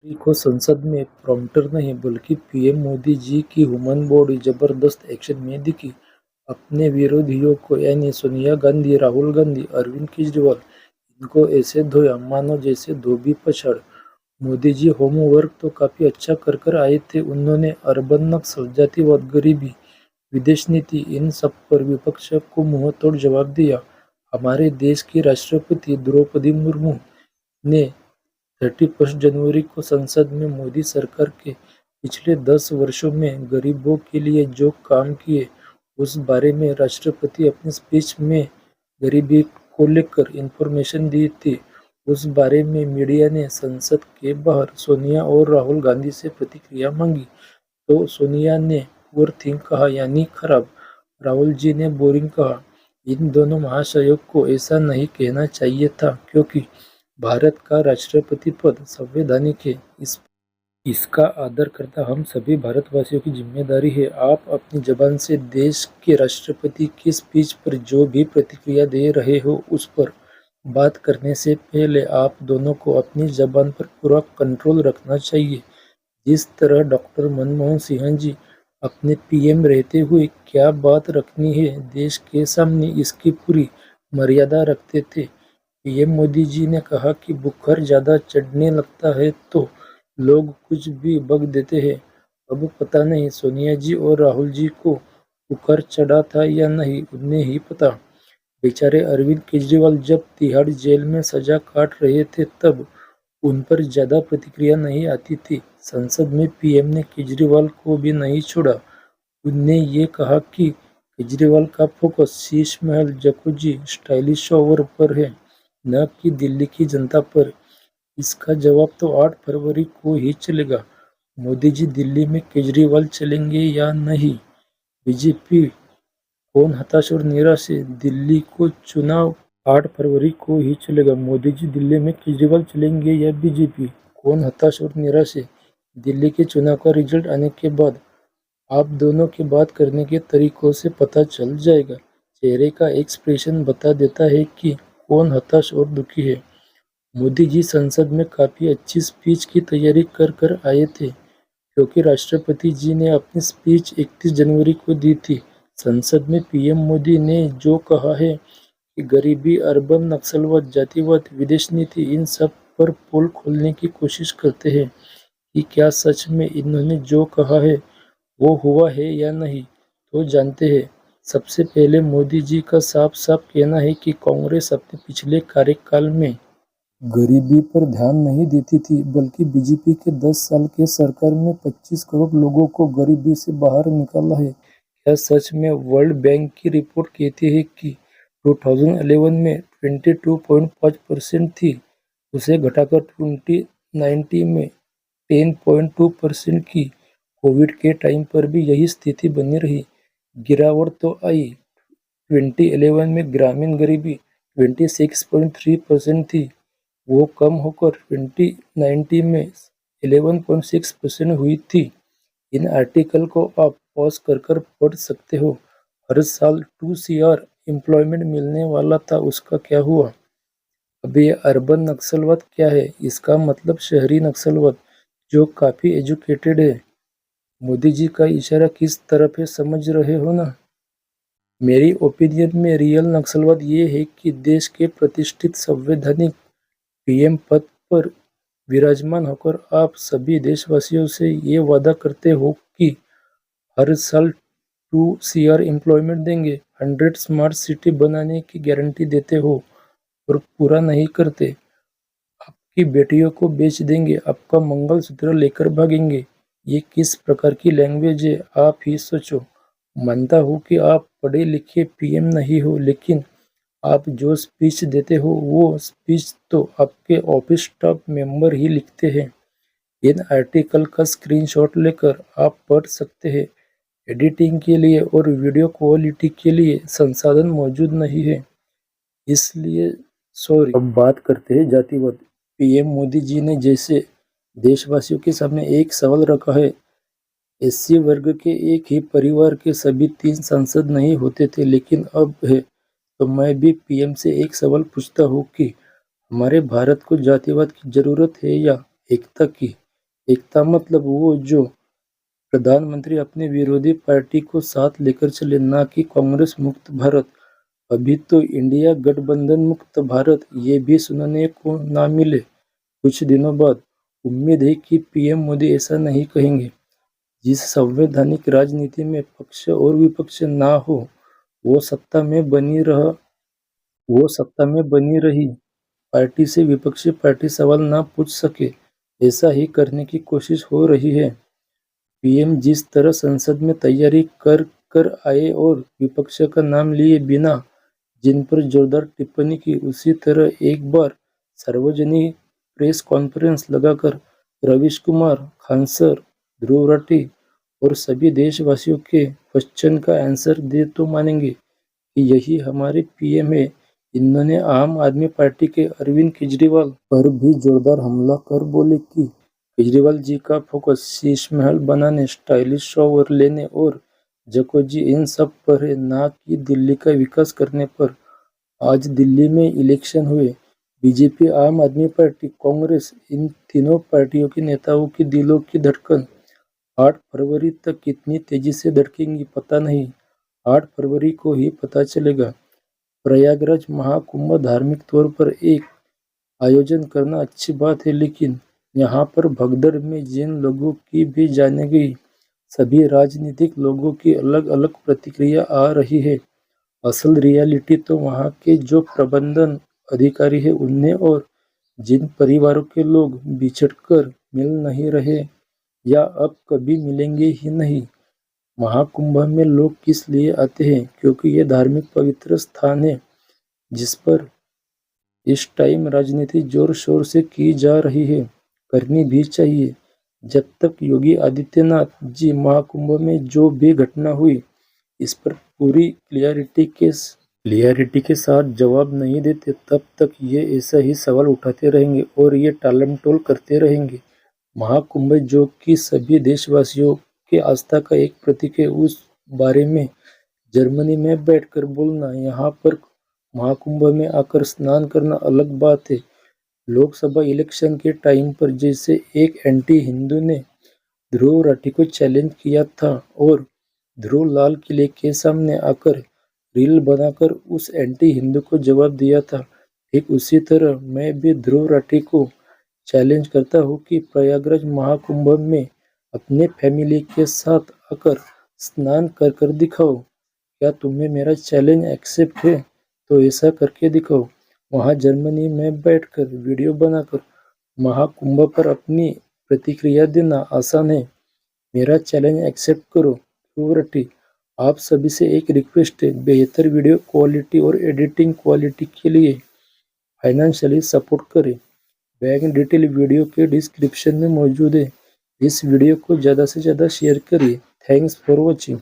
को संसद में प्रॉम्प्टर नहीं बल्कि पीएम मोदी जी की ह्यूमन बॉडी जबरदस्त एक्शन में दिखी। अपने विरोधियों को यानी सोनिया गांधी, राहुल गांधी, अरविंद केजरीवाल इनको ऐसे धोया मानो जैसे धोबी पछाड़। मोदी जी होमवर्क तो काफी अच्छा कर कर आए थे। उन्होंने अर्बन नक्सल, जातिवाद, गरीबी, विदेश नीति इन सब पर विपक्ष को मुंह तोड़ जवाब दिया। हमारे देश की राष्ट्रपति द्रौपदी मुर्मू ने 31 जनवरी को संसद में मोदी सरकार के पिछले 10 वर्षों में गरीबों के लिए जो काम किए उस बारे में राष्ट्रपति अपनी स्पीच में गरीबी को लेकर इंफॉर्मेशन दी थी। उस बारे में मीडिया ने संसद के बाहर सोनिया और राहुल गांधी से प्रतिक्रिया मांगी तो सोनिया ने पुअर थिंग कहा यानी खराब, राहुल जी ने बोरिंग कहा। इन दोनों महाशयों को ऐसा नहीं कहना चाहिए था क्योंकि भारत का राष्ट्रपति पद संवैधानिक है। इसका आदर करना हम सभी भारतवासियों की जिम्मेदारी है। आप अपनी जबान से देश के राष्ट्रपति की स्पीच पर जो भी प्रतिक्रिया दे रहे हो उस पर बात करने से पहले आप दोनों को अपनी जबान पर पूरा कंट्रोल रखना चाहिए। जिस तरह डॉक्टर मनमोहन सिंह जी अपने पीएम रहते हुए क्या बात रखनी है देश के सामने इसकी पूरी मर्यादा रखते थे। पीएम मोदी जी ने कहा कि बुखार ज्यादा चढ़ने लगता है तो लोग कुछ भी बक देते हैं। अब पता नहीं सोनिया जी और राहुल जी को बुखार चढ़ा था या नहीं, उन्हें ही पता। बेचारे अरविंद केजरीवाल जब तिहाड़ जेल में सजा काट रहे थे तब उन पर ज्यादा प्रतिक्रिया नहीं आती थी। संसद में पीएम ने केजरीवाल को भी नहीं छोड़ा। उनने ये कहा कि केजरीवाल का focus Sheesh Mahal, jacuzzi, stylish shower पर है, न कि दिल्ली की जनता पर। इसका जवाब तो 8 फरवरी को ही चलेगा। मोदी जी दिल्ली में केजरीवाल चलेंगे या नहीं? बीजेपी कौन हताश और निराश है? दिल्ली को चुनाव 8 फरवरी को ही चलेगा। मोदी जी दिल्ली में केजरीवाल चलेंगे या बीजेपी कौन हताश और निराश है? दिल्ली के चुनाव का रिजल्ट आने के बाद आप दोनों के बात करने के तरीकों से पता चल जाएगा। चेहरे का एक्सप्रेशन बता देता है कि कौन हताश और दुखी है। मोदी जी संसद में काफी अच्छी स्पीच की तैयारी कर कर आए थे क्योंकि राष्ट्रपति जी ने अपनी स्पीच 31 जनवरी को दी थी। संसद में पीएम मोदी ने जो कहा है कि गरीबी, अर्बन नक्सलवाद, जातिवाद, विदेश नीति इन सब पर पोल खोलने की कोशिश करते हैं कि क्या सच में इन्होंने जो कहा है वो हुआ है या नहीं, तो जानते हैं। सबसे पहले मोदी जी का साफ साफ कहना है कि कांग्रेस अपने पिछले कार्यकाल में गरीबी पर ध्यान नहीं देती थी बल्कि बीजेपी के 10 साल के सरकार में 25 करोड़ लोगों को गरीबी से बाहर निकाला है। क्या सच में वर्ल्ड बैंक की रिपोर्ट कहती है कि 2011 में 22.5% थी, उसे घटाकर 2019 में 10.2% की। कोविड के टाइम पर भी यही स्थिति बनी रही। गिरावट तो आई। 2011 में ग्रामीण गरीबी 26.3% थी, वो कम होकर 2019 में 11.6% हुई थी। इन आर्टिकल को आप पॉज कर कर पढ़ सकते हो। हर साल 2 CR एम्प्लॉयमेंट मिलने वाला था, उसका क्या हुआ? अब ये अर्बन नक्सलवाद क्या है? इसका मतलब शहरी नक्सलवाद जो काफी एजुकेटेड है। मोदी जी का इशारा किस तरफ है समझ रहे हो ना? मेरी ओपिनियन में रियल नक्सलवाद ये है कि देश के प्रतिष्ठित संवैधानिक पीएम पद पर विराजमान होकर आप सभी देशवासियों से ये वादा करते हो कि हर साल 2 CR एम्प्लॉयमेंट देंगे, 100 स्मार्ट सिटी बनाने की गारंटी देते हो और पूरा नहीं करते। आपकी बेटियों को बेच देंगे, आपका मंगलसूत्र लेकर भागेंगे। ये किस प्रकार की लैंग्वेज है आप ही सोचो। मानता हूँ कि आप पढ़े लिखे पीएम नहीं हो, लेकिन आप जो स्पीच देते हो वो स्पीच तो आपके ऑफिस स्टाफ मेंबर ही लिखते हैं। इन आर्टिकल का स्क्रीनशॉट लेकर आप पढ़ सकते हैं। एडिटिंग के लिए और वीडियो क्वालिटी के लिए संसाधन मौजूद नहीं है, इसलिए सॉरी। अब बात करते हैं जातिवाद। पीएम मोदी जी ने जैसे देशवासियों के सामने एक सवाल रखा है, एससी वर्ग के एक ही परिवार के सभी 3 सांसद नहीं होते थे लेकिन अब है, तो मैं भी पीएम से एक सवाल पूछता हूँ कि हमारे भारत को जातिवाद की जरूरत है या एकता की? एकता मतलब वो जो प्रधानमंत्री अपने विरोधी पार्टी को साथ लेकर चले, ना कि कांग्रेस मुक्त भारत। अभी तो इंडिया गठबंधन मुक्त भारत ये भी सुनने को ना मिले। कुछ दिनों बाद उम्मीद है कि पीएम मोदी ऐसा नहीं कहेंगे। जिस संवैधानिक राजनीति में पक्ष और विपक्ष ना हो, वो सत्ता में बनी रह वो सत्ता में बनी रही पार्टी से विपक्षी पार्टी सवाल ना पूछ सके, ऐसा ही करने की कोशिश हो रही है। पीएम जिस तरह संसद में तैयारी कर कर आए और विपक्ष का नाम लिए बिना जिन पर जोरदार टिप्पणी की, उसी तरह एक बार सार्वजनिक प्रेस कॉन्फ्रेंस लगाकर रवीश कुमार, खान सर, ध्रुव राठी और सभी देशवासियों के क्वेश्चन का आंसर दे तो मानेंगे कि यही हमारे पीएम है। इन्होंने आम आदमी पार्टी के अरविंद केजरीवाल पर भी जोरदार हमला कर बोले कि केजरीवाल जी का फोकस शीश महल बनाने, स्टाइलिश शॉवर लेने और जकोजी इन सब पर है, ना कि दिल्ली का विकास करने पर। आज दिल्ली में इलेक्शन हुए। बीजेपी, आम आदमी पार्टी, कांग्रेस, इन तीनों पार्टियों के नेताओं की दिलों की धड़कन 8 फरवरी तक कितनी तेजी से धड़केंगी पता नहीं। 8 फरवरी को ही पता चलेगा। प्रयागराज महाकुंभ धार्मिक तौर पर एक आयोजन करना अच्छी बात है, लेकिन यहाँ पर भगदड़ में जिन लोगों की भी जाने गई, सभी राजनीतिक लोगों की अलग अलग प्रतिक्रिया आ रही है। असल रियलिटी तो वहाँ के जो प्रबंधन अधिकारी है उनमें, और जिन परिवारों के लोग बिछड़कर मिल नहीं रहे या अब कभी मिलेंगे ही नहीं। महाकुंभ में लोग किस लिए आते हैं? क्योंकि ये धार्मिक पवित्र स्थान है जिस पर इस टाइम राजनीति जोर शोर से की जा रही है, करनी भी चाहिए। जब तक योगी आदित्यनाथ जी महाकुंभ में जो भी घटना हुई इस पर पूरी क्लियरिटी के साथ जवाब नहीं देते, तब तक ये ऐसा ही सवाल उठाते रहेंगे और ये टालमटोल करते रहेंगे। महाकुंभ जो कि सभी देशवासियों के आस्था का एक प्रतीक है, उस बारे में जर्मनी में बैठकर बोलना, यहाँ पर महाकुंभ में आकर स्नान करना अलग बात है। लोकसभा इलेक्शन के टाइम पर जैसे एक एंटी हिंदू ने ध्रुव राठी को चैलेंज किया था और ध्रुव लाल किले के सामने आकर रील बनाकर उस एंटी हिंदू को जवाब दिया था, ठीक उसी तरह मैं भी ध्रुव राठी को चैलेंज करता हूँ कि प्रयागराज महाकुंभ में अपने फैमिली के साथ आकर स्नान कर कर दिखाओ। क्या तुम्हें मेरा चैलेंज एक्सेप्ट है? तो ऐसा करके दिखाओ। वहाँ जर्मनी में बैठकर वीडियो बनाकर महाकुंभ पर अपनी प्रतिक्रिया देना आसान है। मेरा चैलेंज एक्सेप्ट करो। ध्रुव राठी, आप सभी से एक रिक्वेस्ट है, बेहतर वीडियो क्वालिटी और एडिटिंग क्वालिटी के लिए फाइनेंशियली सपोर्ट करें। बैंक डिटेल वीडियो के डिस्क्रिप्शन में मौजूद है। इस वीडियो को ज़्यादा से ज़्यादा शेयर करिए। Thanks for watching.